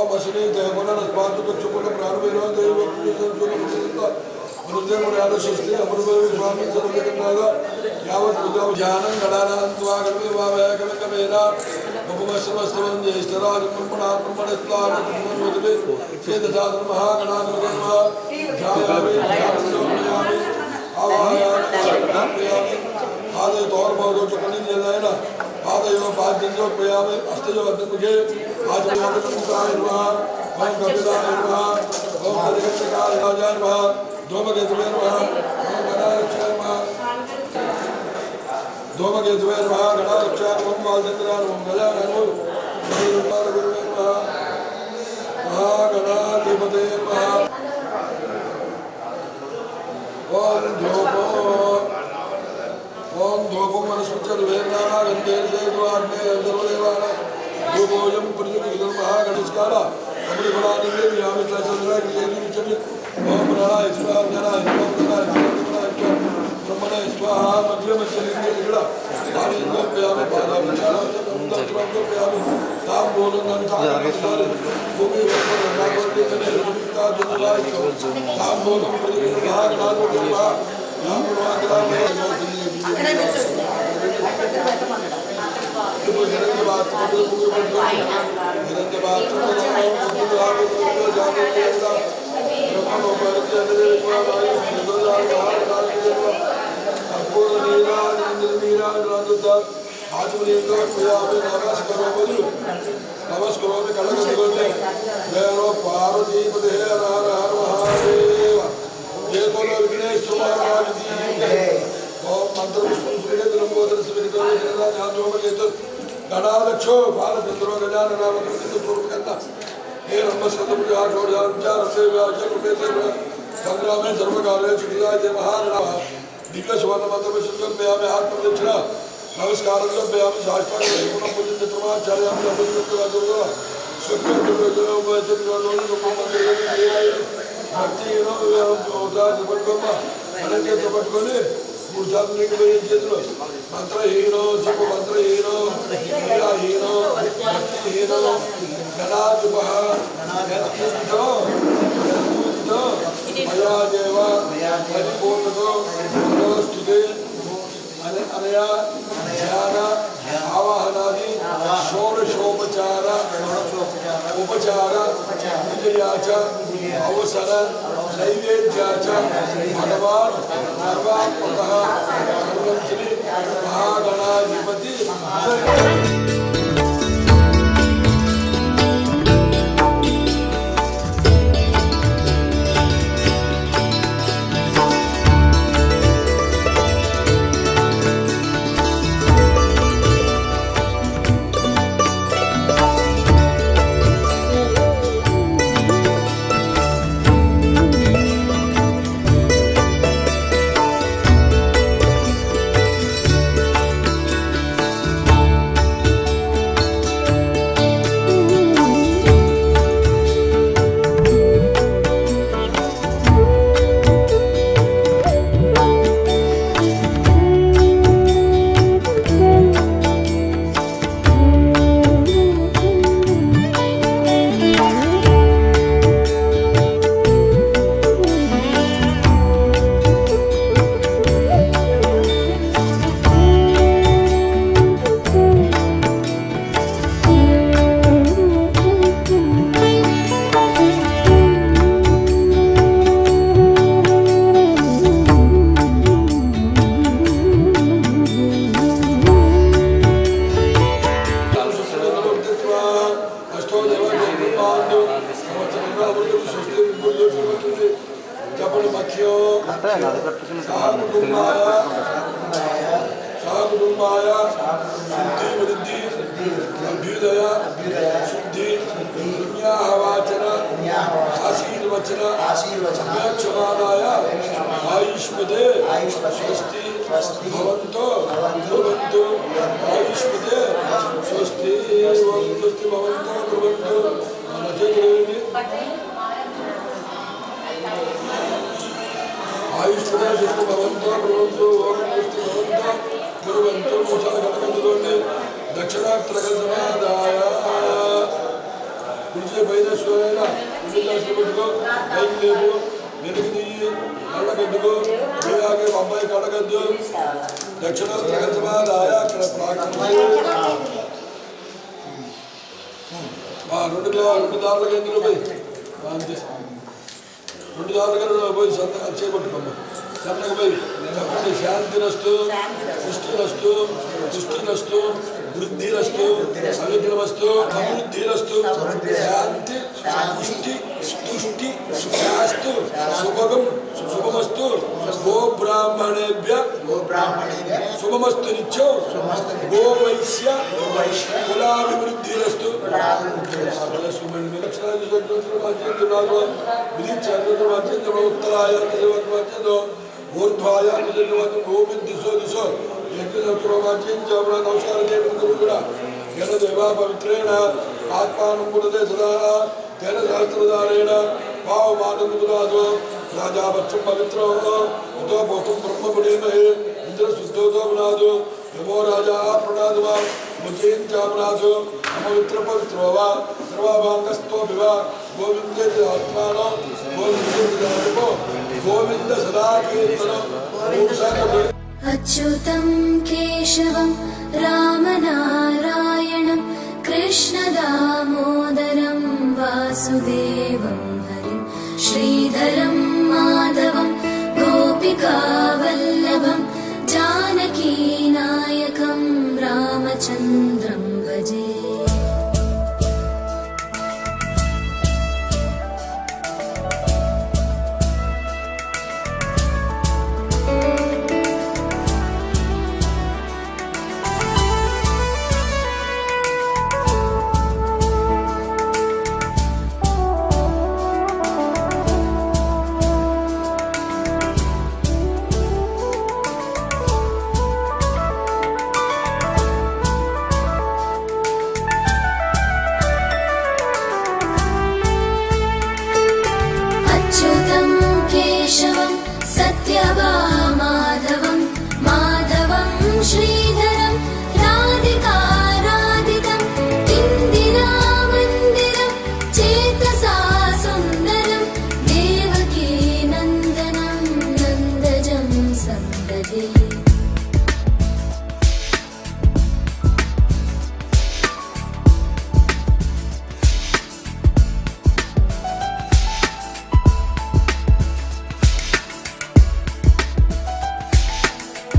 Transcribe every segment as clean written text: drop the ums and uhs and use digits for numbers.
ओम अश्विनी देवनस्पातु चक्षुपुन प्राणवेनो दैवपुरुषंसुरमुचिता मनुष्यमुराद सृष्टि अमृतदेव स्वामी सर्वजगन्नाथ यावत् पूजा ज्ञानं गणानान्त्वा गणवे वावय कविकवेना उपमश्रमस्तवं ज्येष्ठराज ब्रह्मणा ब्रह्मणस्त्वानन्दमन्वदवे चेतसाधन महागणाधिपतिर्वा ध्यायामि ध्यानसंयामि आवाहयामि आदय तौरभौरो चकनि जलयन आदयो पाद्यंजो प्रयामि अष्टयो अद्मुखे आजयोगतमुखाय नमः ओम कपिलाय नमः ओम कलिकटकाय नमः धूमकेतवे नमः ओम गणाक्षाय नमः धूमकेतवे नमः गणाक्षाय ओम वालचंद्राय ओम गजाननाय नमः गुरुवे नमः महागणाधिपते नमः ओम धूपो ओम धूपम मनस्पतिर्वेदाना गंधेर्देवाग्ने सर्वदेवाना धूपोयम प्रतिदिनं महागणेशकाल अमृतफलानि देवयामि तस्मै क्रियेति ओम प्राणाय स्वाहा ज्ञानाय ब्रह्मणे स्वाहा मध्यमश्चलिंगे निगड़ा पानीन्द्र प्यामि पादाभिचारं प्यामि ताम बोलनं ताम भूमि ऊपर नागवती कने रुक्ता जलाय ताम बोलं प्रतिदिनं महागणाधिपते नाम प्रवाग्रामे नमस्करोमि कलगदिगोटे वेरो पार्वतीपते हर हर हर महादेव ये बोलो विघ्नेश्वर महाराज की जय ओम मंत्र पुष्पे द्रंबोदर स्मृतो जगदा ध्यानोमकेतु गणाध्यक्षो बालचंद्रो गजाननामकृत पूर्वकर्ता हे रम्भस्कंदपुजा शोर्याचा रसेव्याच कृपेते संग्रामे सर्वकार्ये चिकित्साय जय महागणा दिव्य स्वर्ण मंत्र शुद्धं व्यामे हाथ प्रदक्षिणा नमस्कारं व्यामे साष्टांग पुनः पूजन चतुर्माचार्यामि अभिनंदन दुर्गा सुखं भक्ति होता जपटकोमा अनंत जपटकोने मूर्धात्मने చేతులు మంత్రహీనో జప మంత్రహీనో క్రియాహీనో భక్తిహీనో గణాధిపః గణాధిపతో మయా దేవ పరిపూర్ణతో మనోస్తుతే అనయా ధ్యాన ఆవాహనాది షోడశోపచార ఉపచార విజయాచ అవసర నైవేద్యాచ భగవాన్ సర్వాత్మకః సర్వం శ్రీ మహాగణాధిపతి మంచి బైరేశ్వరైన ఉల్లిదాసులు పెట్టుకో పైకి లేవు వెలుగు తీయి కళ్ళగద్దుకో మీలాగే అమ్మాయి కళ్ళగద్దు దక్షిణోత్తర గజమాదాయ అక్కడ రెండు దారుల ఎందులో పోయి అంతే 2 దారులుగా పోయి సంతకం చేపట్టుకోమ్మా సన్నగా పోయి చెప్పండి శాంతిరస్తు పుష్టిరస్తు పుష్టిరస్తు వృద్ధిరస్తు సవిగ్రమస్తు అభివృద్ధిరస్తు శాంతి పుష్టి తుష్టి శాస్తు శుభగం శుభమస్తు గో బ్రాహ్మణేభ్య శుభమస్తు నిత్యం గో వైశ్య కులాభివృద్ధిరస్తు ఉత్తరాయ ఊర్ధ్వాయ భూమి దిశో దిశో నమస్కారం చేయడం కూడా జనదేవా పవిత్రేణ ఆత్మానం పురదే సదా తేన సహస్రదారేణ భావమానందముదాదో రాజావత్సం పవిత్రో ఉతో భూతం బ్రహ్మపుడేమహే ఇంద్రశుద్ధోతో పునాదు యమో రాజా ప్రణాదువా ముఖేంచామనాథు అపవిత్ర పవిత్రో వా సర్వాభాంగస్థో వివ గోవిందే ఆత్మానో గోవిందో గోవింద సదా కీర్తనం అచ్యుతం కేశవం రామనారాయణం కృష్ణదామోదరం వాసుదేవం హరిం శ్రీధరం మాధవం గోపికావల్లభం జానకీనాయకం రామచంద్రం భజే.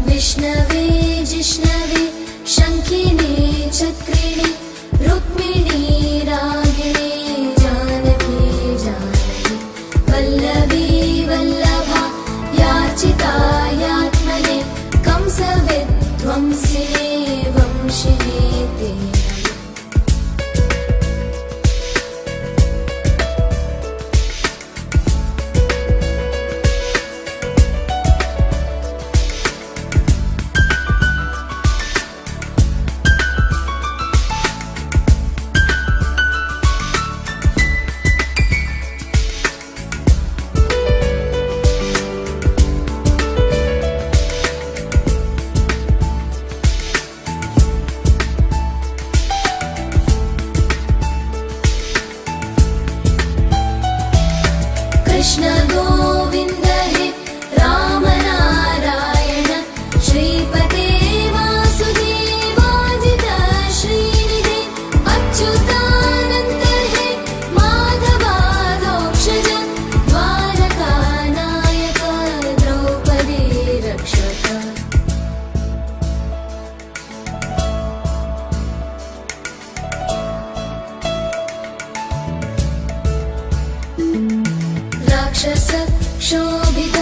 विष्णवे जिष्णवे शङ्खिने चक्रिणे रुक्मिणी रागिणे जानकी जानकी वल्लभी वल्लभा याचितायात्मने कंसविध्वंसिने वंशिने ते कृष्ण गोविंद हे राम नारायण श्रीपते वासुदेवाजित श्रीनिधे अच्युतानंद हे माधवाधोक्षज द्वारका नायक द्रौपदी रक्षक राक्षस शोभित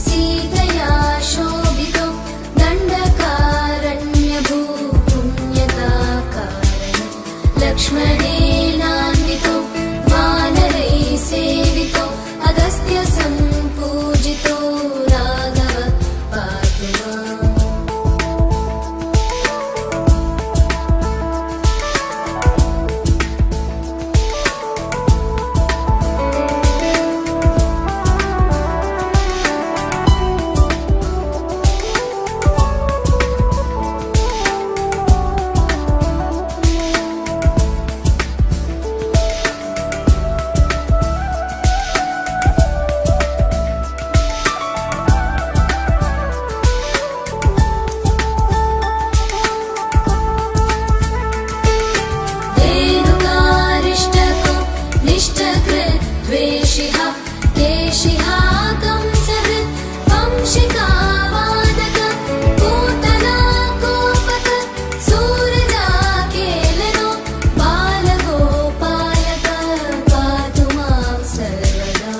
सीतया शोभितो दण्डकारण्यभूपुण्यताकारण लक्ष्मणेनान्वितो वानरैः सेवितो अगस्त्य सम्पूजितो राघव पातु माम्. इष्टकृत् द्वेषिः केशिः कंसहृत् वंशिकावादक पूतना कोपक सूरजा केलनो बालगोपालक पातु मां सर्वदा।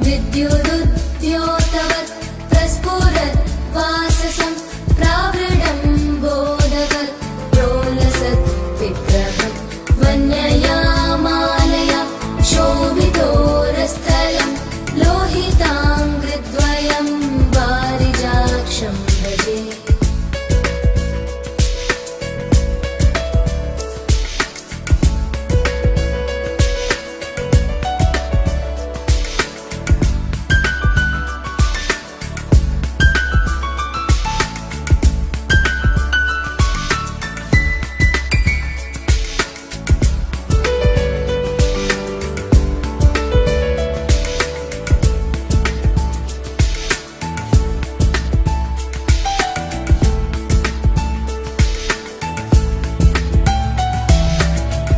विद्युदुद्योतवत् प्रस्फुरत् वाससं प्रावृढं बोधवत् प्रोलसत् विग्रहं वन्ययामालया शोभितोरस्थलं लोहिताङ्घ्रिद्वयं वारिजाक्षं भजे।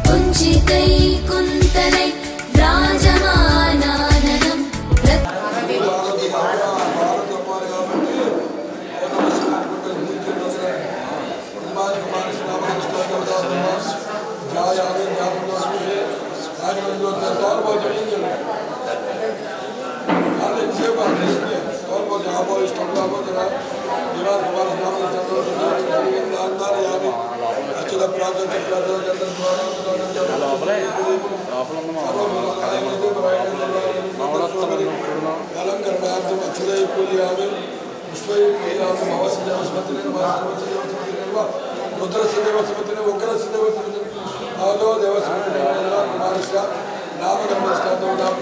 कुञ्चितै कुन्तलै राजमानाननं अलंकरणार्थम अक्षुदय पूजयामि पुष्पै पूजयामि भवस्य देवस्मतिने रुद्रस्य देवस्मतिने उग्रस्य देवस्मतिने आदो देवस्मतिने कुमारस्य नामकर्मस्तादो नाम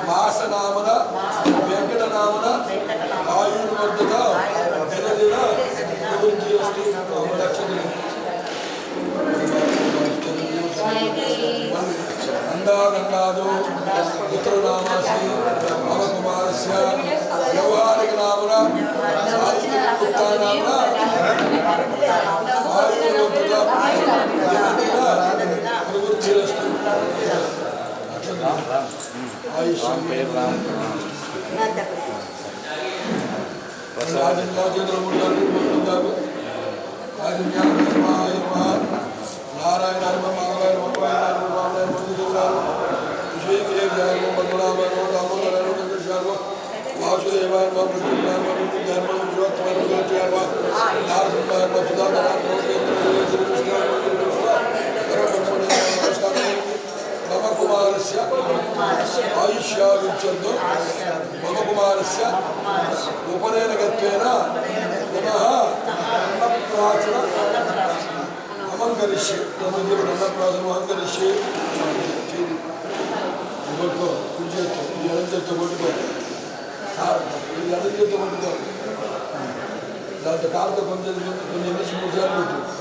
मासनामन वेंकटनामन आयुर्वर्धक दिनदिन अभिवृद्धिरस्तु अंदागंगादो पुत्रनामासि मम कुमारस्य व्यवहारिक नामन सात्विकनामन आयुर्वर्धक दिनदिन अभिवृद्धिरस्तु आयुष्याविच्छेदो मम कुमारस्य उपनयनगत्वेन पुनः अन्नप्राशन मम ಅಹಂಕರಿಸಿ ನನ್ನ ಪ್ರಾಸನ ಅಹಂಕರಿಸಿ కొట్టుకో కుడి చేస్తూ ఇది ఎడం చేస్తూ కొట్టుకో ఇది ఎడం చేస్తూ కొట్టుకో దాంతో కారుతో కొంచెం కొన్ని నిమిషం ముసాలు పెట్టు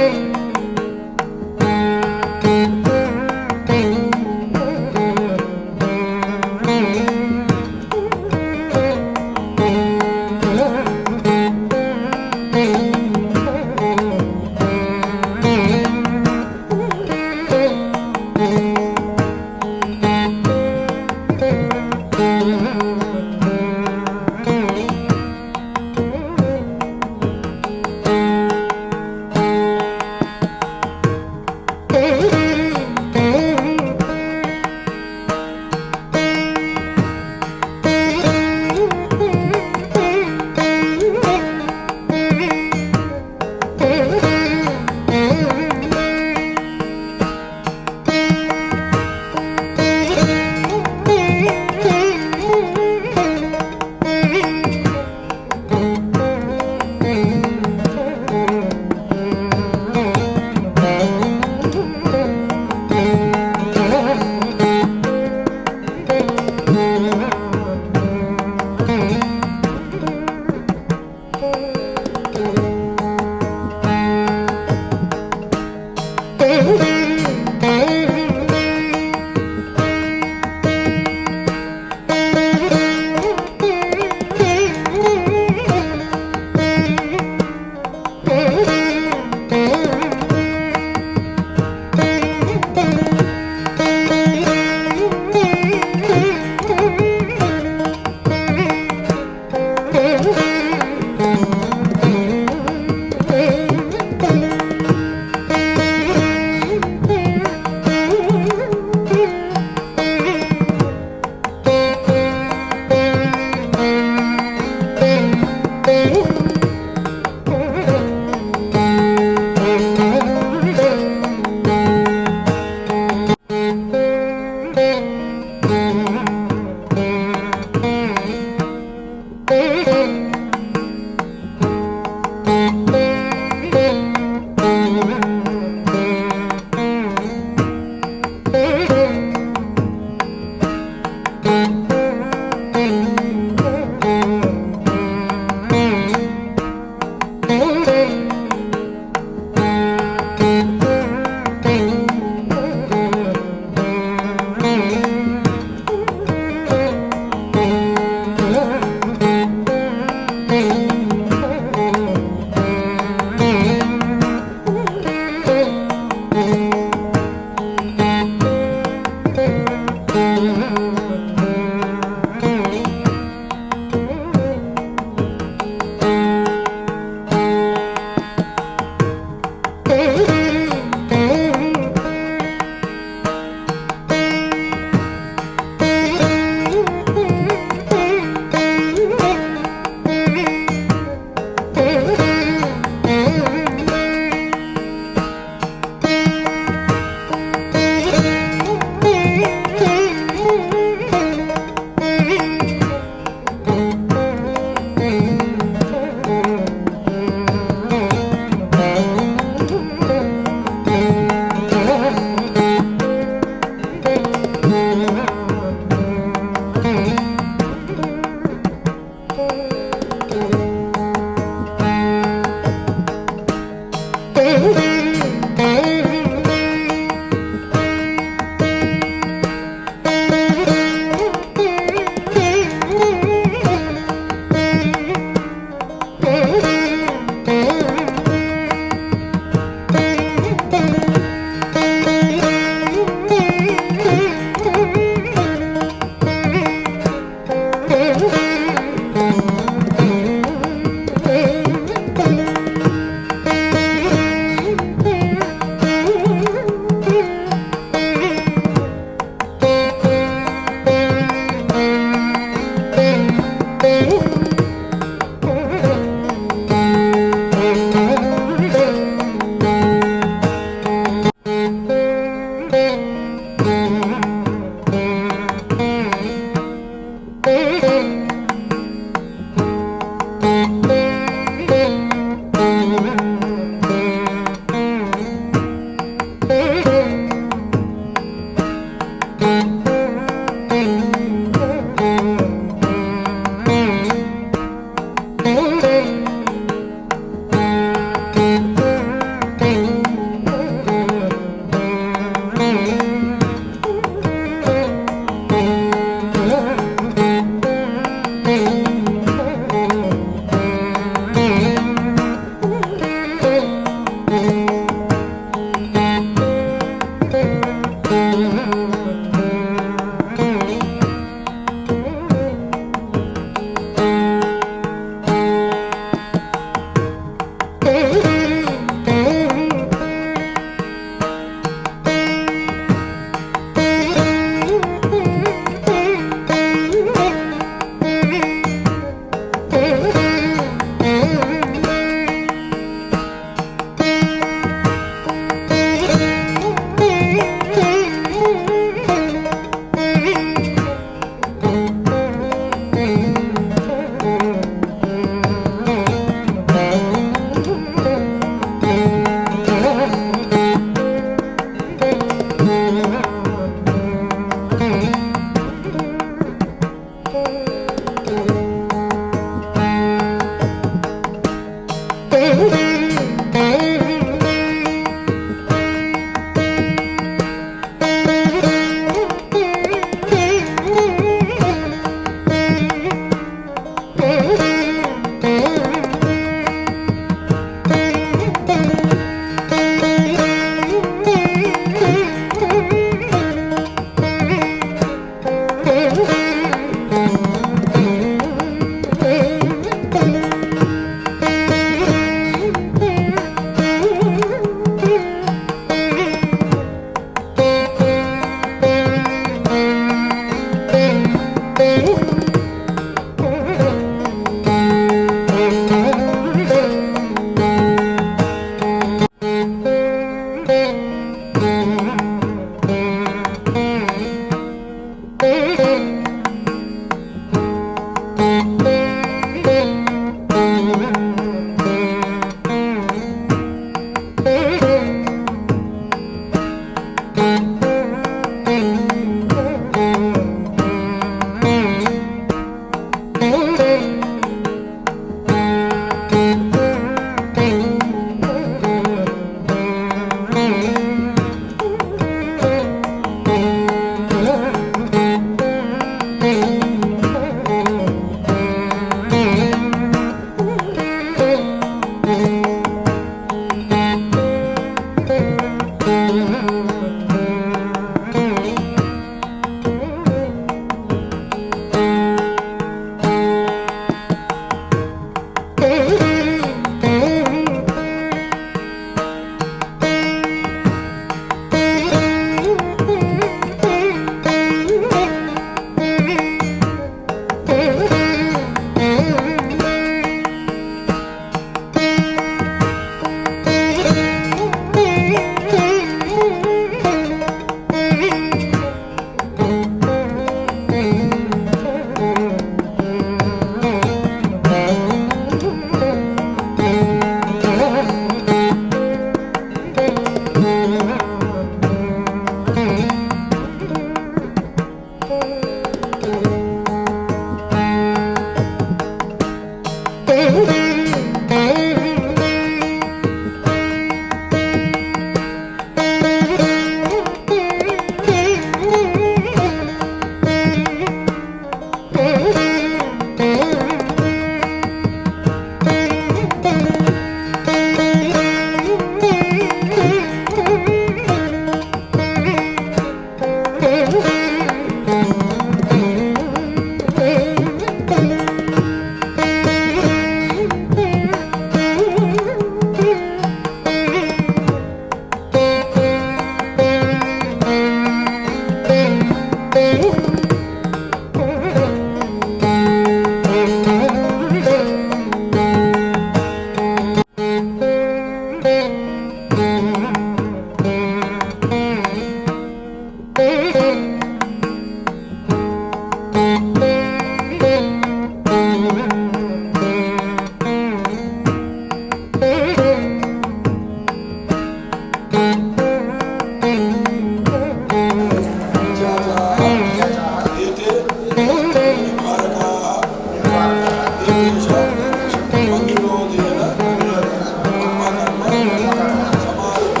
సమారంభ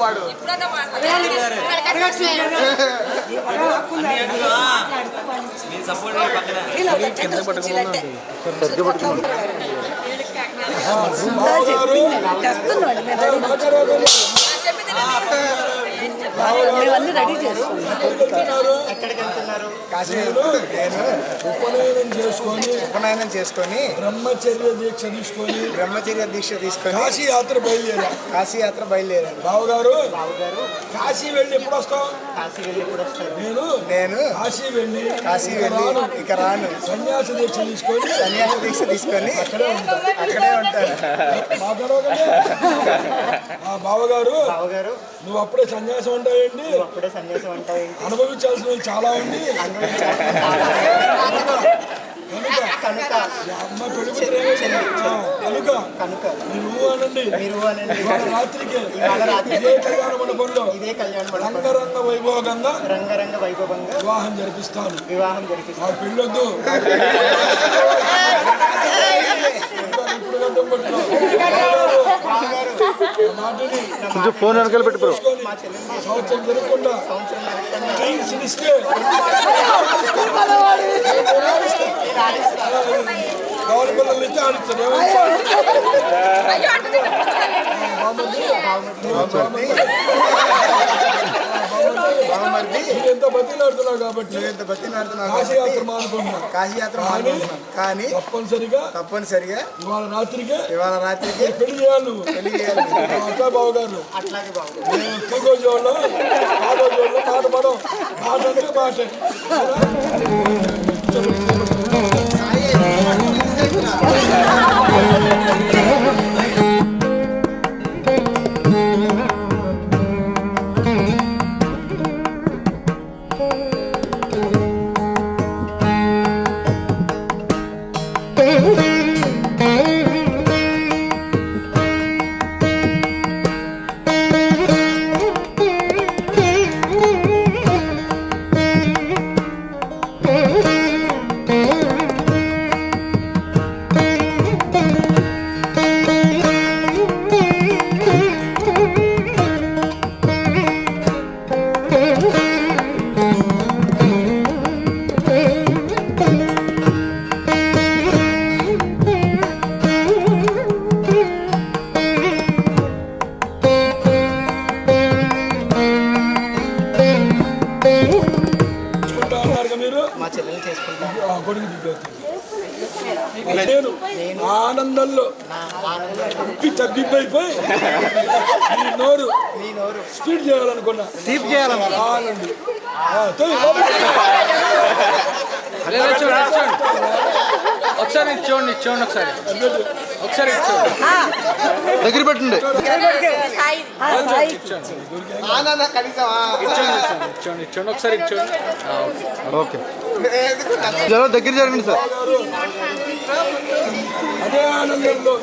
వాడు మేమన్నీ రెడీ చేసుకున్నాం. కాశీలో నేను ఉపనయనం చేసుకొని బ్రహ్మచర్య దీక్ష తీసుకొని కాశీ యాత్ర బయలుదేరా. కాశీ యాత్ర బయలుదేరాను. బావగారు బావగారు కాశీ వెళ్ళి ఎప్పుడు వస్తాం? కాశీ వెళ్ళి ఎప్పుడు వస్తారు? నేను నేను కాశీ వెళ్ళి కాశీ వెళ్ళి ఇక రాను. సన్యాస దీక్ష తీసుకొని సన్యాస దీక్ష తీసుకొని అక్కడే ఉంటాను. మాట్లాడవగలే ఆ బావగారు బావగారు నువ్వు అప్పుడే సన్యాసం ఉంటాయండి. అప్పుడే సన్యాసం అంటావు. అనుభవించాల్సినవి చాలా ఉంది. కనుక అమ్మ పెళ్ళికూతురు కనుక కనుక నువ్వు అనండి. మీరు అనండి. ఇవాళ రాత్రికి ఇవాళ రాత్రికి ఇదే కళ్యాణ మండపంలో ఇదే కళ్యాణ మండపం రంగరంగ వైభోగంగా రంగరంగ వైభవంగా వివాహం జరిపిస్తాను. వివాహం జరిపిస్తారు. ఆ పెళ్ళొద్దు ఇప్పుడు గడ్డం పట్టుకో. బావగారు మాటని కొంచెం ఫోన్ వెనకాల పెట్టు బ్రో. మా చెల్లెమ్మ సంవత్సరం జరగకుండా సంవత్సరం జరగకుండా డ్రింక్స్ ఇస్తే గౌరవ పిల్లలు ఇస్తే ఆడిస్తాడు. ఎంత బతిలాడుతున్నావు కాబట్టి ఎంత బతిలాడుతున్నావు కాశీ యాత్ర మానుకుంటున్నా. కాశీ యాత్ర మానుకుంటున్నాం. కానీ తప్పనిసరిగా ఇవాళ రాత్రికి పెళ్లి చేయాలి. నువ్వు పెళ్లి చేయాలి. అట్లా బావగారు అట్లాగే బాబు తూగోజోళ్ళు కాగోజోళ్ళు మాట పడం మాట అంటే మాటే. మీరు మా చెల్లెలు చేసుకుంటాం. కొడుకు నేను ఆనందంలో ఉప్పి తగ్గిపోయిపోయి నీ నోరు స్పీడ్ చేయాలనుకున్నా. ఆనండి ఒకసారి చూడండి ఒకసారి దగ్గర పెట్టండి. ఇచ్చోండి ఒకసారి ఇచ్చోండి. ఓకే దగ్గర జరగండి సార్. అదే ఆనందంలో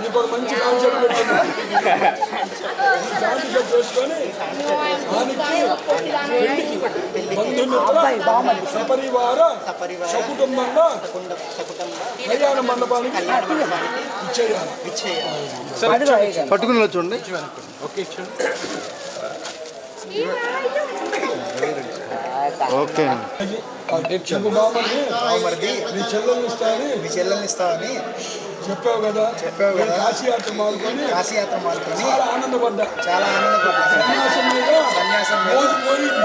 నీకు ఒక మంచి కాన్సెప్ట్ పెట్టింది. చేసుకొని బంధుమిత్ర సపరివార సకుటుంబంగా కళ్యాణ మండపానికి ఇచ్చేయాలి. పట్టుకుని చూడండి. ఓకే ఓకే చెప్పు బామ్మని నీ చెల్లెల్ని ఇస్తావని చెప్పావు కదా. కాశీ యాత్ర మానుకొని చాలా ఆనందపడ్డా. సన్యాసం మీద మోజు పోయింది.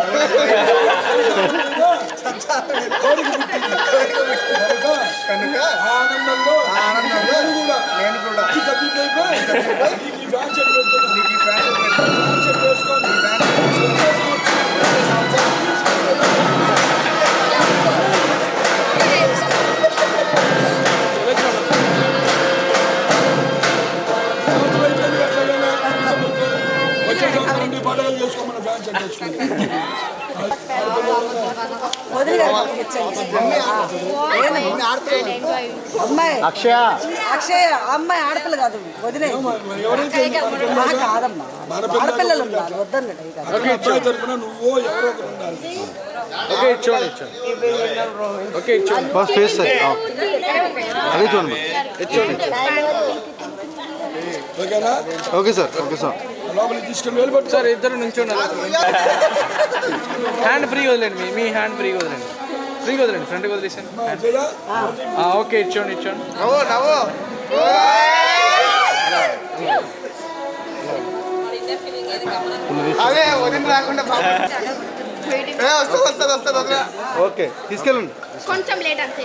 కనుక ఆనందంలో నేను కూడా తగ్గిపోయి ఈ ఫ్యాషన్ వేసుకొని పండుగలు చేసుకోమని ఫ్యాన్ సెట్ చేసుకుంటాం. అమ్మాయి అక్షయ అమ్మాయి ఆడపిల్ల కాదు వదిలే. కాదమ్మా ఆడపిల్లలు ఉన్నారు వద్దన్నట్టు. అబ్బాయి తరఫున నువ్వు ఎవరో ఒకరు ఉండాలి. ఓకే ఇచ్చోండి ఓకే ఇచ్చోండి బస్ ఫేస్ సార్ అదే చూడండి ఇచ్చోండి. ఓకేనా? ఓకే సార్ లోపలికి తీసుకెళ్ళి వెళ్ళిపోతుంది సార్ ఇద్దరు నుంచోండి హ్యాండ్ ఫ్రీ వదిలేండి మీ హ్యాండ్ ఫ్రీగా వదిలేండి ఫ్రంట్కి వదిలేసాను ఓకే ఇచ్చోండి అదే వదిన రాకుండా వస్తుంది ఓకే తీసుకెళ్ళండి కొంచెం లేట్ అంతే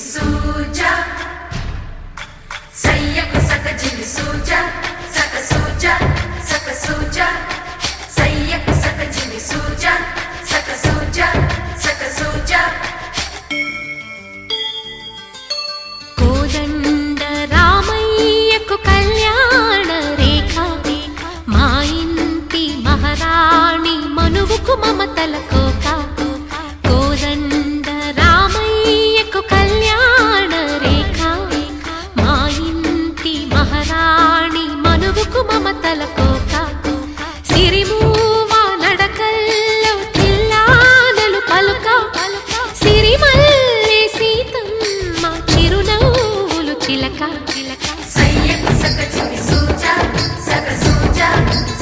సూజా సయ్యకు సక జిమి సూజా సక సూజా సక సూజా సయ్యకు సక జిమి సూజా సక సూజా సక సూజా కోదండ రామయ్యకు కళ్యాణ రేఖ మా ఇంటి మహారాణి మనువుకు మమతల కోక కోదండ రామయ్యకు కళ్యాణ రేఖ మా ఇంటి మహారాణి మనువుకు మమతల కోక సిరిమూవ నడకల్లో తిల్లానలు పలుక సిరిమల్లె సీతమ్మ చిరునవ్వులు చిలక సయ్యకు సక జిమి సూజా సక సూజా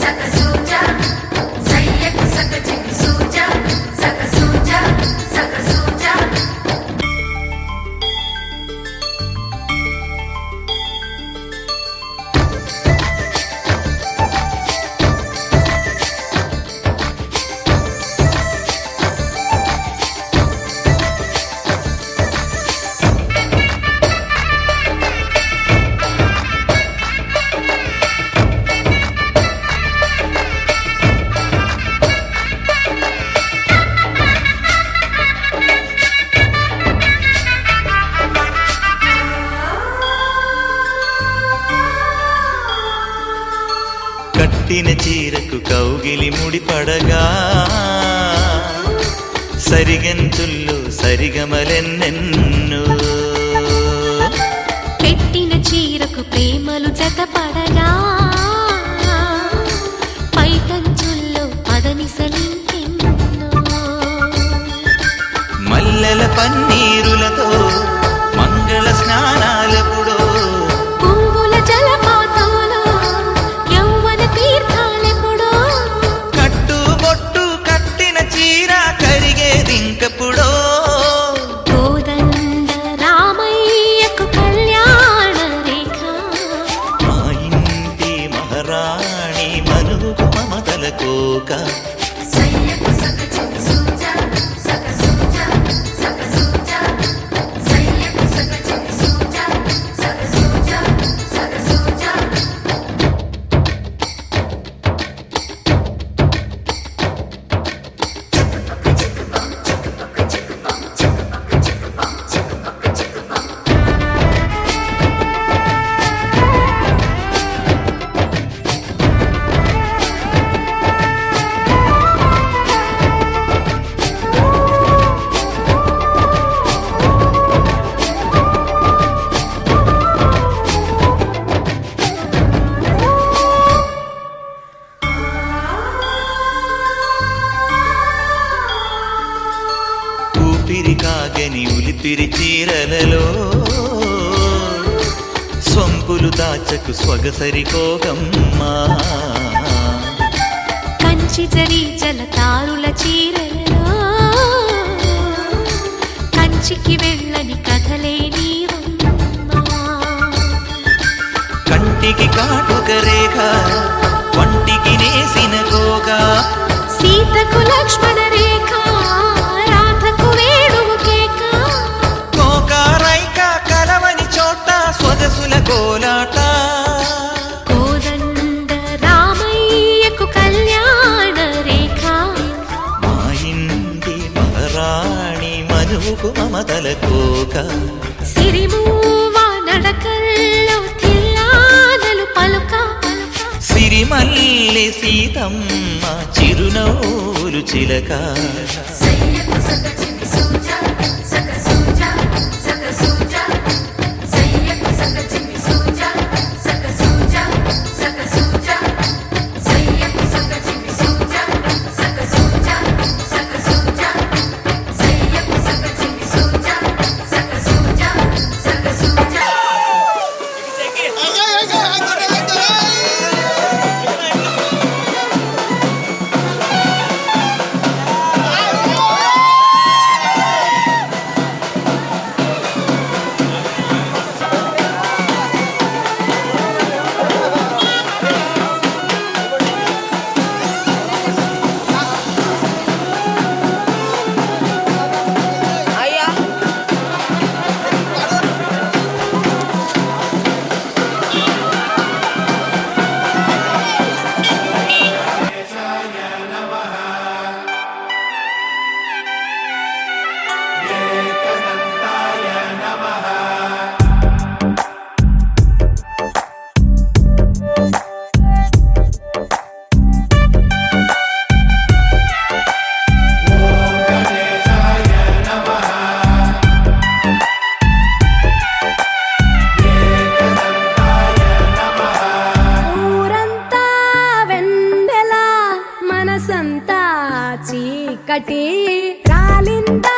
సక సూజా సయ్యకు సక జిమి సూజా సక సూజా సక సూజా కట్టిన చీరకు కౌగిలి ముడిపడగా సరిగంతుల్లో సరిగమలెన్నెన్నో పెట్టిన చీరకు ప్రేమలు జతపడగా పైకంచుల్లో పదనిసలింకెన్నో మల్లెల పన్నీరులతో మంగళ స్నానాలెప్పుడో పువ్వుల జలపాతంలో యౌవన తీర్థాలెప్పుడో కట్టుబొట్టు కట్టిన చీర కరిగేదింకప్పుడో కోదండ రామయ్యకు కళ్యాణ రేఖ మా ఇంటి మహారాణి మనువుకు మమతల కోక సయ్యకు సక జిమి సూజా సక సూజా సక సూజా సయ్యకు సక జిమి సూజా సక సూజా సక సూజా ఊపిరి కాగని ఉలిపిరి చీరలలో సొంపులు దాచకు స్వగసరి కోగమ్మా కంచి జరి జలతారుల చీరలలో కంచికి వెళ్ళని కథలే నీవమ్మా కంటికి కాటుక రేఖ వంటికి నేసిన కోగా సీతకు లక్ష్మణ రేఖ రాధకు వేణువు కేక కోకారైక కలవని చోట స్వదసుల కోలాట కోదండ రామయ్యకు కళ్యాణ రేఖ మా ఇంటి మహారాణి మనువుకు మమతల కోక సిరిమూవ నడకల్లో తిల్లానలు పలుక సిరిమల్లె సీతమ్మ చిరునవ్వులు చిలక సయ్యకు సక జిమి సూజా సక సూజా సక సూజా సయ్యకు సక జిమి సూజా సక సూజా సక సూజా సయ్యకు సక జిమి సూజా సక సూజా సక సూజా సయ్యకు సక జిమి సూజా సక సూజా సక సూజా ఆ చీకటి రాలిందా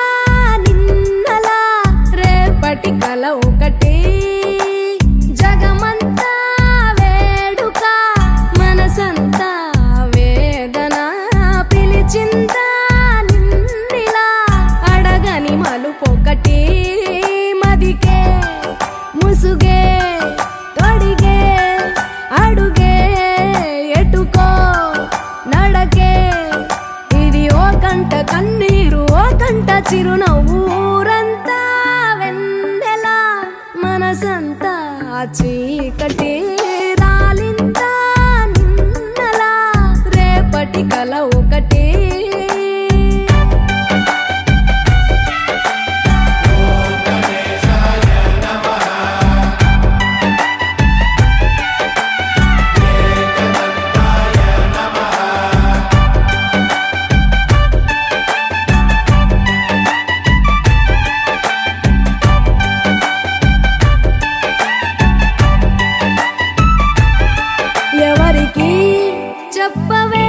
నిన్నలా రేపటి కల ఒకటి జగమంతా వేడుక మనసంతా వేదన పిలిచిందా నిన్నిలా అడగని మలుపొకటి మదికే ముసుగే తొడిగే అడుగే ఎటుకో నడకే ఇది ఓ కంట కన్నీరు ఓ కంట చిరునవ్వు ఊరంతా వెన్నెల మనసంతా చీకటి రాలిందా నిన్నలా రేపటి కల ఒకటి ఎవరికి చెప్పవే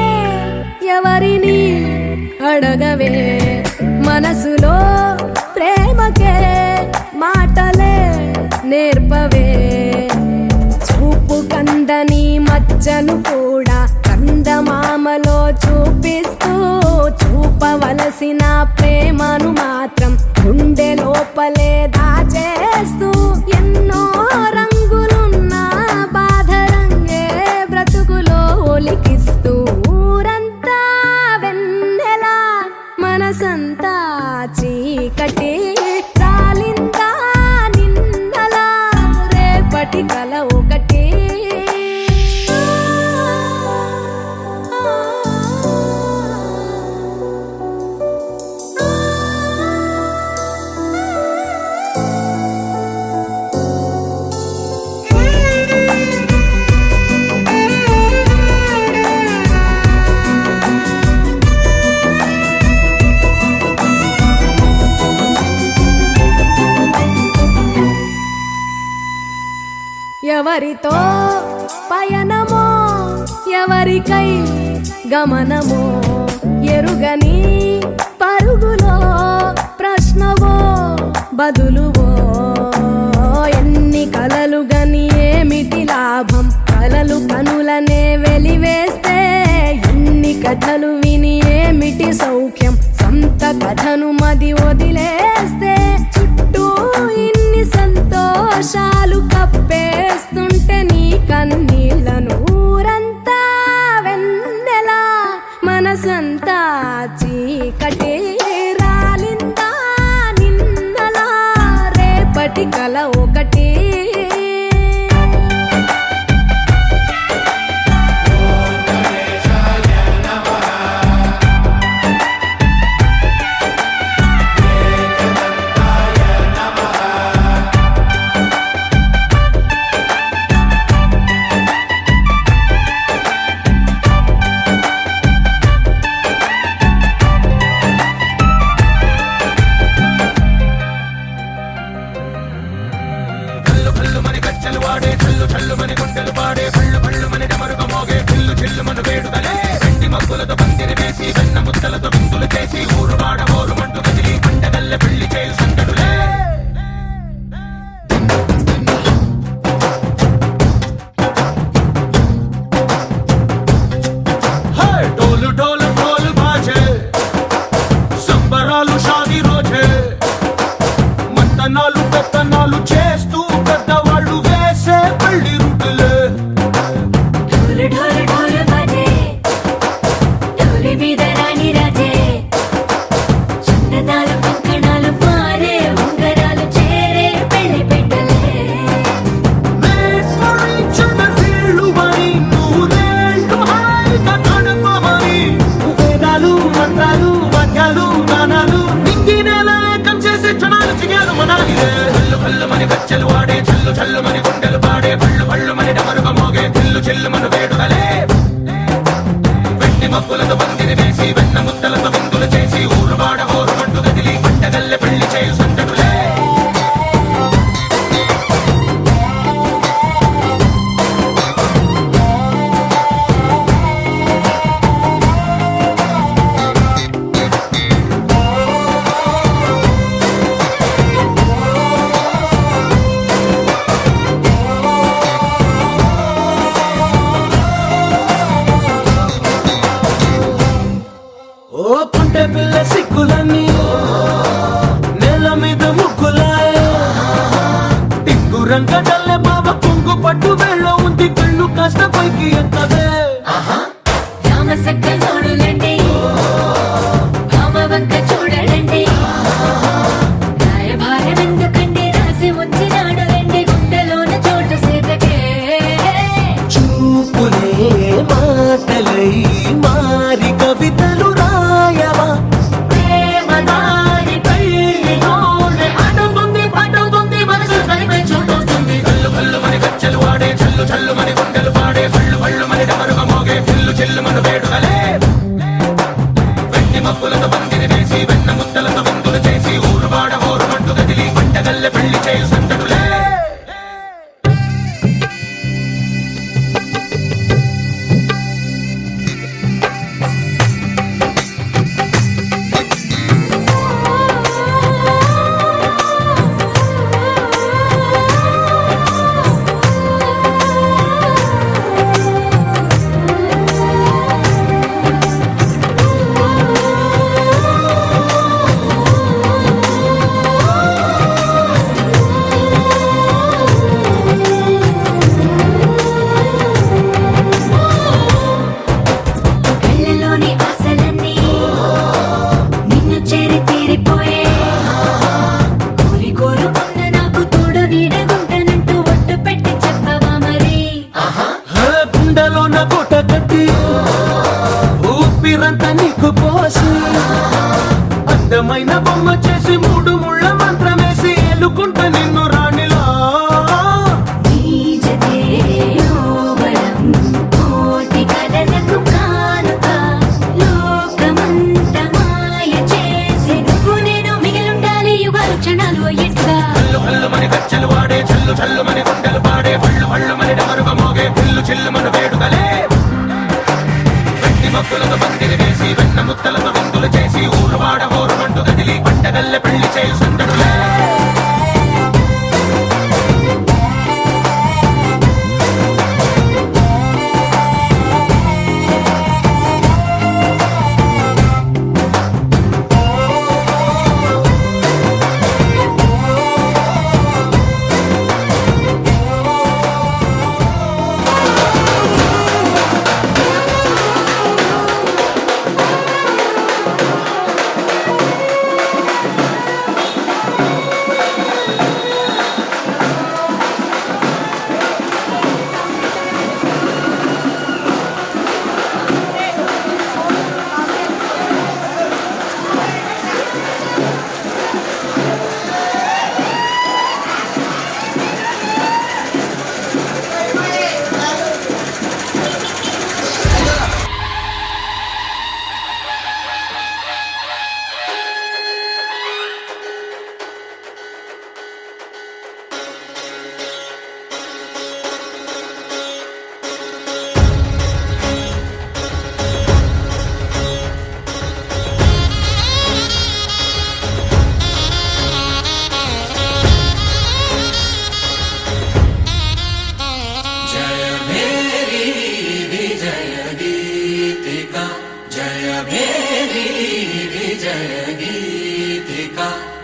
ఎవరిని అడగవే మనసులో ప్రేమకే మాటలే నేర్పవే చూపు కందని మచ్చను కూడా కందమామలో చూపిస్తూ చూపవలసిన ప్రేమను మాత్రం గుండె లోపలే దాచేస్తూ ఎన్నో రంగులున్న బాధ రంగే బ్రతుకులో ఒలికిస్తూ ఊరంతా వెన్నెల మనసంతా చీకటి రాలిందా నిన్నలా రేపటి కల ఒకటి ఎవరితో పయనమో ఎవరికై గమనమో ఎరుగని పరుగులో ప్రశ్నవో బదులువో ఎన్ని కలలు గని ఏమిటి లాభం కలలు కనులనే వెలివేస్తే ఎన్ని కథలు విని ఏమిటి సౌఖ్యం సొంత కథను మది వదిలేస్తే చుట్టూ ఇన్ని సంతోషాలు కప్పేస్తుంటే నీ కన్నీళ్లను ఊరంతా వెన్నెల మనసంతా చీకటి రాలిందా నిన్నలా రేపటి కల ఒకటి మబ్బులతో పందిరి వేసి వెన్న ముద్దలతో విందులు చేసి ఊరు వాడ హోరు మంటు గదిలి పంటగల్లె పెళ్లి చేయు సంతడులే. పిల్ల సిక్కులన్నీ నేల మీద ముగ్గులాయ టింగురంగ డల్లె బావ కొంగు పట్టు వెళ్ళ ఉంది కళ్ళు కాస్త పైకి ఎత్తదే రామసక్కనోడులండి భామవంక చూడడండి రాయభారం ఎందుకండి రాసి ఉంచినాడు వెండి గుండెలోన చోటు సీతకే చూపులే మాటలై మారి కవితలు రాయవా ప్రేమదారి పెళ్ళిలోనే అడుగుంది పడుతుంది మనసు కలిపే చూడుతుంది కళ్ళు కళ్ళు మని గజ్జలు వాడే చల్లు చల్లు మని గుండెలు పాడే కళ్ళు కళ్ళు మని డమరుగ మోగే పిల్లు చెల్లు మన వేడుకలే వెండి మబ్బులతో పందిరి వేసి వెన్న ముద్దలతో విందులు చేసి ఊరువాడ హోరుమంటూ కదిలి పంటగల్లె పెళ్లి చేయు సందడులే కళ్ళలోని ఆశలన్నీ నిన్ను చేరి తీరిపోయే కోరి కోరుకున్న నాకు తోడు నీడగుంటానంటూ ఒట్టు పెట్టి చెప్పవా మరి గుండెలోన కోట కట్టి ఊపిరంతా నీకు పోసి అందమైన బొమ్మ చేసి మూడు ముళ్ళ మంత్రమేసి ఎలుకుంటా నిన్ను రాణిలా నీజతే యోగరం కోటి కలలకు కానుక లోకమంత మాయ చేసి నువ్వు నేను మిగిలుండాలి యుగాలు క్షణాలు అయ్యేట్టుగా కళ్ళు కళ్ళు మని గజ్జలు వాడే చల్లు చల్లు మని గుండెలు పాడే పళ్ళు పళ్ళు మని డమరుగ మోగే పిల్లు చిల్లు మన వేడుకలే వెండి మబ్బులతో పందిరి వేసి వెన్న ముద్దలతో విందులు చేసి ఊరువాడ హోరుమంటూ కదిలి పంటగల్లె పెళ్లి చేయు సందడులే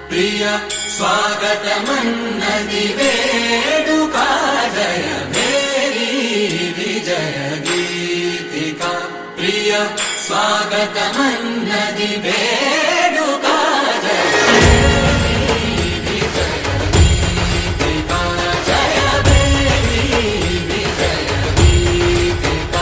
ప్రియ స్వాగతమన్నది వేడుక జయ మేరీ విజయ గీతిక ప్రియ స్వాగతమన్నది వేడుక జయ మేరీ విజయ గీతిక జయ మేరీ విజయ గీతిక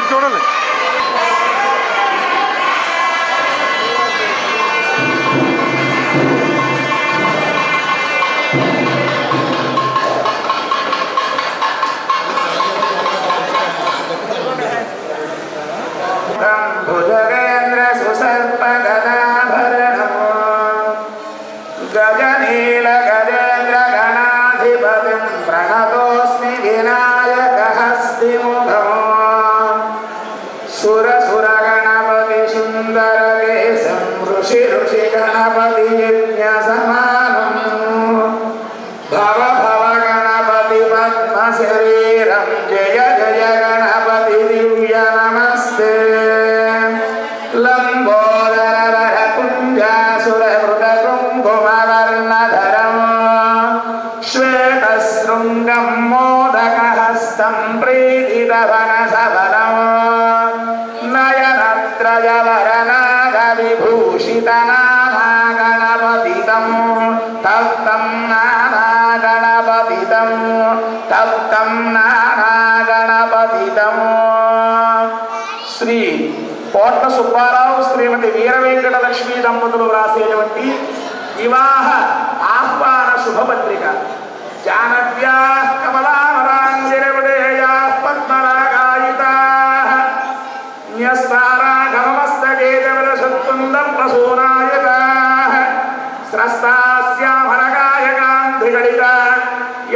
చూడాలి. భుజగేంద్ర సుసర్పగదాభరణం గజనీల గజేంద్ర గణాధిపతిం ప్రణతోస్మి వినాయకహస్తిముఖం సురసుర గణపతి సుందర కేశం ఋషి ఋషి గణపతి యజ్ఞ సమానం భవ భవ గణపతి పద్మ శరీరం జయ జయ గణపతి దివ్య నమస్తే లంబోదర కుంజాసురహృద కుంకుమవర్ణధరం శ్వేతశృంగం మోదకహస్తం ప్రీతిదవనసబలం నయనత్రయవరనాగవిభూషితనాగణపతితం తప్తం నానాగణపతితం తప్తం నానాగణపతితం శ్రీ కోట్ల సుబ్బారావు శ్రీమతి వీర వెంకట లక్ష్మీ దంపతులు వ్రాసేటువంటి వివాహ ఆహ్వాన శుభపత్రిక. జానవ్యా కమలామరాంగిరవదేయా పద్మరాగాయితా న్యస్తారాఘమస్తకే జవలసత్కుందం ప్రసూనాయతా స్రస్తాస్యామరగాయకాంధిగళితా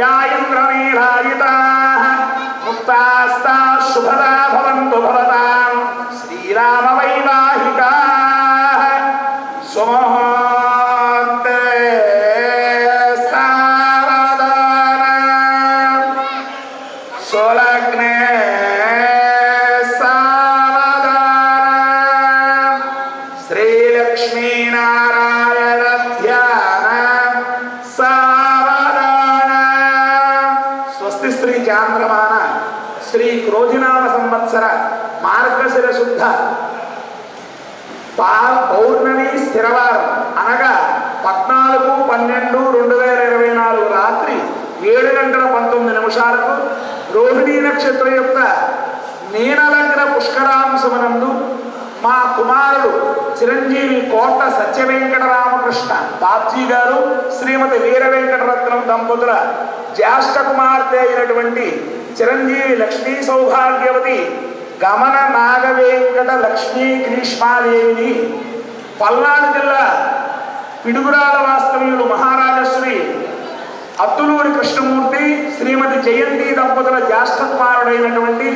యా ఇంద్రనీలాయితా ముక్తాస్తా శుభదా భవంతు భవతాం శ్రీరామ వైవాహికా సుముహూర్తే సావధాన సులగ్నే సావధాన శ్రీలక్ష్మీనారాయణ ధ్యాన సావధాన. స్వస్తి శ్రీ చాంద్రమాన శ్రీ క్రోధినామ సంవత్సర మార్గశిర శుద్ధ పౌర్ణమి స్థిరవారం అనగా 14/12/2024 రాత్రి 7:19 రోహిణీ నక్షత్రం యొక్క నీనలగ్న పుష్కరాంశమునందు మా కుమారుడు చిరంజీవి కోట సత్యవెంకటరామకృష్ణ బాబ్జీ గారు శ్రీమతి వీర వెంకటరత్నం దంపతుల జ్యేష్ఠ కుమార్తె అయినటువంటి చిరంజీవి లక్ష్మీ సౌభాగ్యవతి గమన నాగవేంకట లక్ష్మీ గ్రీష్మాదేవిని పల్నాడు జిల్లా పిడుగురాల వాస్తవ్యులు మహారాజశ్రీ అత్తులూరి కృష్ణమూర్తి శ్రీమతి జయంతి దంపతుల జ్యేష్ఠ కుమారుడైనటువంటి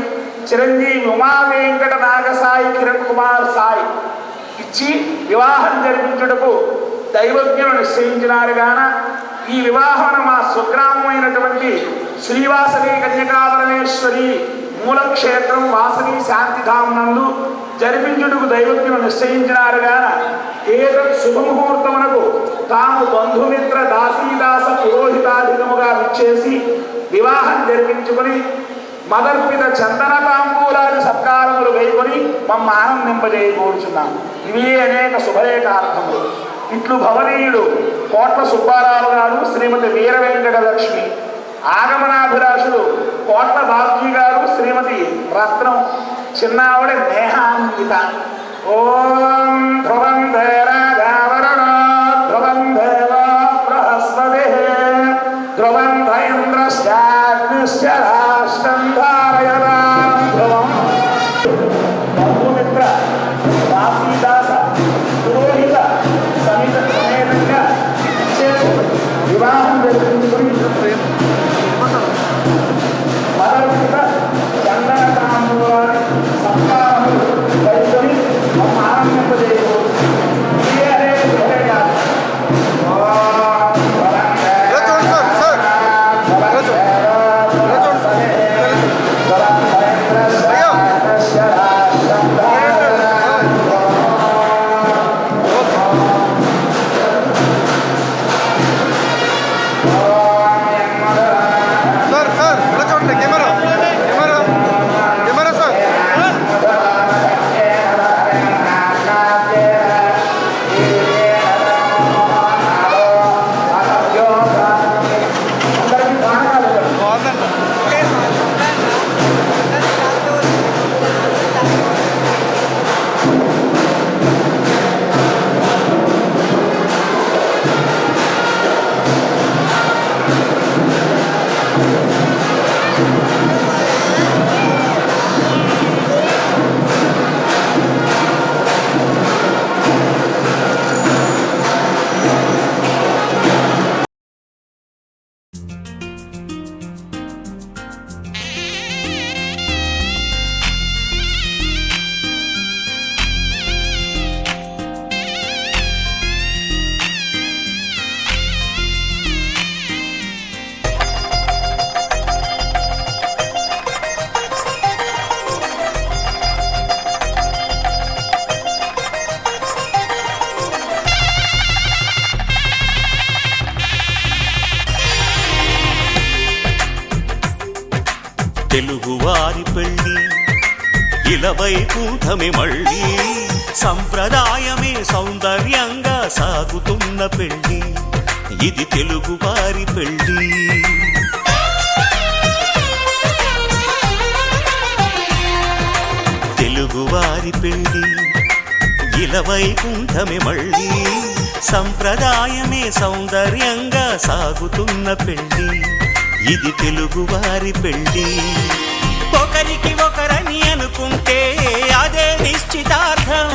చిరంజీవి ఉమావేంకట నాగసాయి కిరణ్ కుమార్ సాయి ఇచ్చి వివాహం జరిపించుటకు దైవజ్ఞులు నిశ్చయించినారు గాన ఈ వివాహం మా స్వగ్రామమైనటువంటి శ్రీవాసవి కన్యకాపరమేశ్వరి మూలక్షేత్రం వాసవి శాంతిధాం నందు జరిపించుటకు దైవజ్ఞులు నిశ్చయించినారు గాన ఏతత్ శుభముహూర్తమునకు తాము బంధుమిత్ర దాసీదాస పురోహితాధికముగా విచ్చేసి వివాహం జరిపించుకొని మదర్పిత చందన తాంబూలాది సత్కారములు వేయకొని మమ్మ ఆనందింపజేయకూర్చున్నాము. ఇవే అనేక శుభలేఖార్థములు. ఇట్లు భవనీయుడు కోట్ల సుబ్బారావు గారు శ్రీమతి వీర వెంకట లక్ష్మి, ఆగమనాభిలాషుడు కోట్ల బాబ్జీ గారు శ్రీమతి రత్నం, చిన్నావిడ నేహాన్విత. ఓం ధ్రువం రాజావరుణో ధ్రువం దేవ బృహస్పతి ధ్రువం ఇంద్రశ్చాగ్నిశ్చ రాష్ట్రం ధారయతాం ధ్రువం. బంధుమిత్ర దాసీదాస పురోహిత సమిత సమేతంగా వివాహం జరిపించుకుని మదర్పిత చందన తాంబూలాది సత్కారములు వైకొని మమ్మ ఆనందింపజేయకూడదు. ఇదే అనేక శుభలేఖాలు. తెలుగువారి పెళ్ళి ఇలవై కూటమి మళ్ళీ సంప్రదాయమే సౌందర్యంగా సాగుతున్న పెళ్ళి ఇది తెలుగువారి పెళ్ళి. తెలుగు తెలుగువారి పెళ్ళి ఇలవైకుంఠమే మళ్ళీ సంప్రదాయమే సౌందర్యంగా సాగుతున్న పెళ్ళి ఇది తెలుగువారి పెళ్ళి ఒకరికి ఒకరని అనుకుంటే అదే నిశ్చితార్థం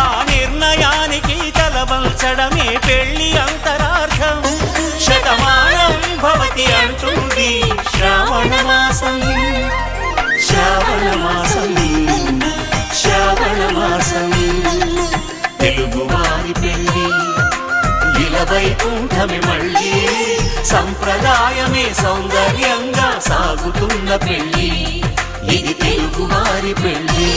ఆ నిర్ణయానికి తలవంచడమే పెళ్ళి అంతరార్థం శతమానం భవతి అంటుంది శ్రావణ మాసం శ్రావణ మాసం శ్రావణ మాసం తెలుగువారి పెళ్ళి ఇలవైకుంఠమే మళ్ళీ సంప్రదాయమే సౌందర్యంగా సాగుతున్న పెళ్ళి ఇది తెలుగువారి పెళ్ళి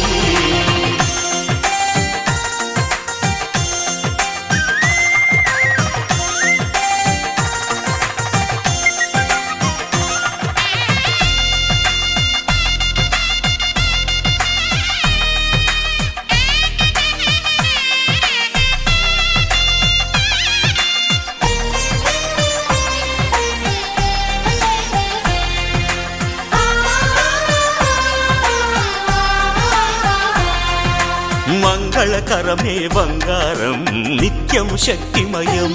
మంగళకరమే బంగారం నిత్యం శక్తిమయం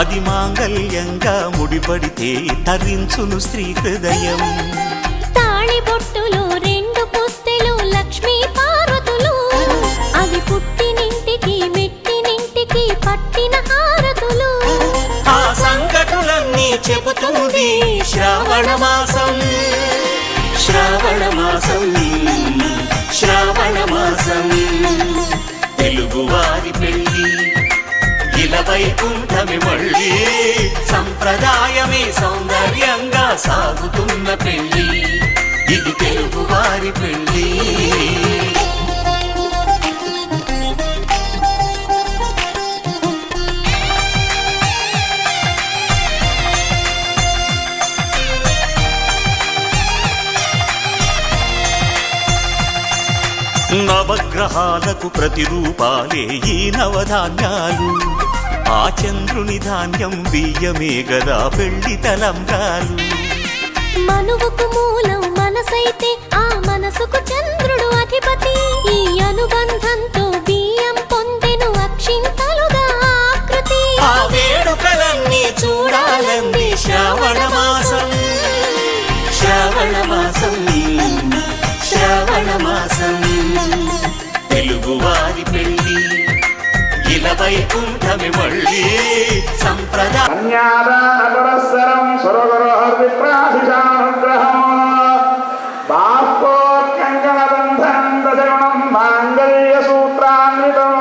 అది మాంగళ్యంగా ముడిపడితే తరించును స్త్రీ హృదయం తాళి బొట్టులో 2 పుస్తెలు లక్ష్మీ పార్వతులు అవి పుట్టినింటికి మెట్టినింటికి పట్టిన హారతులు ఆ సంగతులన్నీ చెబుతుంది శ్రావణ మాసం శ్రావణ మాసం శ్రావణ మాసం తెలుగువారి పెళ్ళి ఇలవైకుంఠమే మళ్ళీ సంప్రదాయమే సౌందర్యంగా సాగుతున్న పెళ్ళి ఇది తెలుగువారి పెళ్ళి నవగ్రహాలకు ప్రతిరూపాలే ఈ నవధాన్యాలు ఆ చంద్రుని ధాన్యం బియ్యమే గదా పెళ్లి తలంబ్రాలు మనువుకు మూలం మనసైతే ఆ మనసుకు చంద్రుడు అధిపతి ఈ అనుబంధంతో బియ్యం పొందెను అక్షింతలుగా ఆకృతి ఆ వేడుకలన్నీ చూడాలంది శ్రావణ మాసం శ్రావణ మాసం శ్రావణ మాసం తెలుగువారి పెళ్ళి ఇలవైకుంఠమే మళ్ళీ సంప్రదాయ కన్యాదానపరస్సరం సురగురోర్విప్రాభిషానుగ్రహం బాహ్యోత్కంకణబంధనం దశగుణం మాంగళ్యసూత్రాన్వితం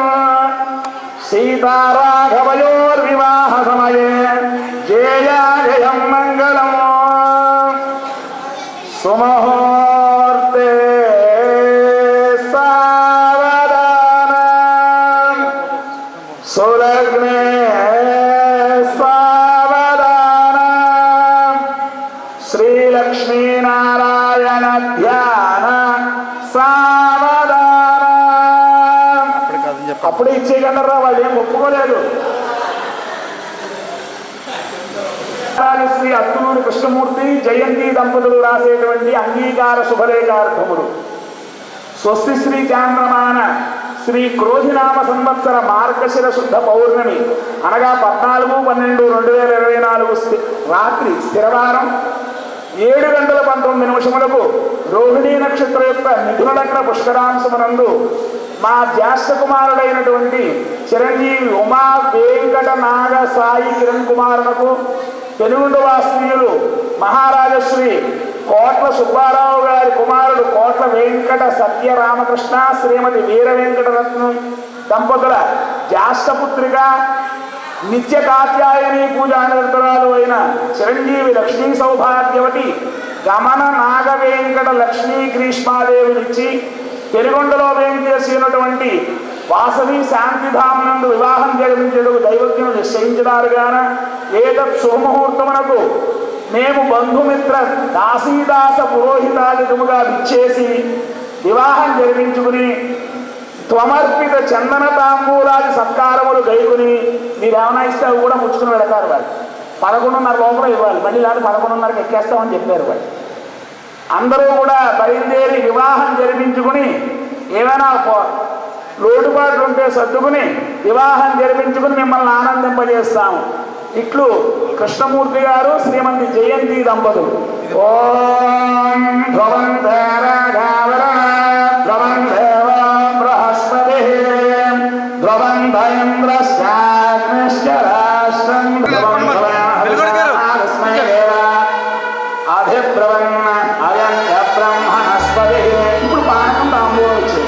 సీతారాఘవయోర్వివాహ సమయే జేయాజయం మంగళం సుమహోర్తే సావధానం సులగ్నే సావధానం శ్రీలక్ష్మీనారాయణ ధ్యాన సావధానం అప్పుడు ఇచ్చేయగలరా వాళ్ళు ఏం ఒప్పుకోలేదు శ్రీ అత్తులూరి కృష్ణమూర్తి జయంతి దంపతులు రాసేటువంటి అంగీకార శుభలేఖార్థములు స్వస్తి శ్రీ చాంద్రమాన శ్రీ క్రోధినామ సంవత్సర మార్గశిర శుద్ధ పౌర్ణమి అనగా 14/12/2024 రాత్రి స్థిరవారం 7:19 రోహిణీ నక్షత్ర యొక్క మిథున లగ్న పుష్కరాంశమునందు మా జ్యేష్ఠ కుమారుడైనటువంటి చిరంజీవి ఉమా వెంకట నాగ సాయి కిరణ్ కుమారునకు పెనుగొండ వాస్తవ్యులు మహారాజశ్రీ కోట్ల సుబ్బారావు గారి కుమారుడు కోట్ల వెంకట సత్యరామకృష్ణ శ్రీమతి వీర వెంకటరత్నం దంపతుల జ్యేష్ఠపుత్రిక నిత్య కాత్యాయని పూజా నిరతరాలు అయిన చిరంజీవి లక్ష్మీ సౌభాగ్యవతి గమన నాగ వెంకట లక్ష్మీ గ్రీష్మాదేవినిచ్చి పెనుగొండలో వేంచేసినటువంటి వాసవి శాంతిధామనందు వివాహం జరిపించేందుకు దైవజ్ఞులు నిశ్చయించినారుగాన ఏతత్ శుభముహూర్తమునకు మేము బంధుమిత్ర దాసీదాస పురోహితాధికముగా విచ్చేసి వివాహం జరిపించుకుని త్వమర్పిత చందన తాంబూలాది సత్కారములు గైకుని మీరు ఏమైనా ఇస్తే అవి కూడా ముచ్చుకుని వెళతారు వాళ్ళు 11:30 లోపల ఇవ్వాలి మళ్ళీ లాంటి 11:30కి ఎక్కేస్తామని చెప్పారు వాళ్ళు అందరూ కూడా బయలుదేరి వివాహం జరిపించుకుని ఏమైనా లోటుపాట్లు ఉంటే సర్దుకుని వివాహం జరిపించుకుని మిమ్మల్ని ఆనందింపజేస్తాము. ఇట్లు కృష్ణమూర్తి గారు శ్రీమతి జయంతి దంపతులు. ఓం ఇప్పుడు పానకం తాంబూలం వచ్చింది.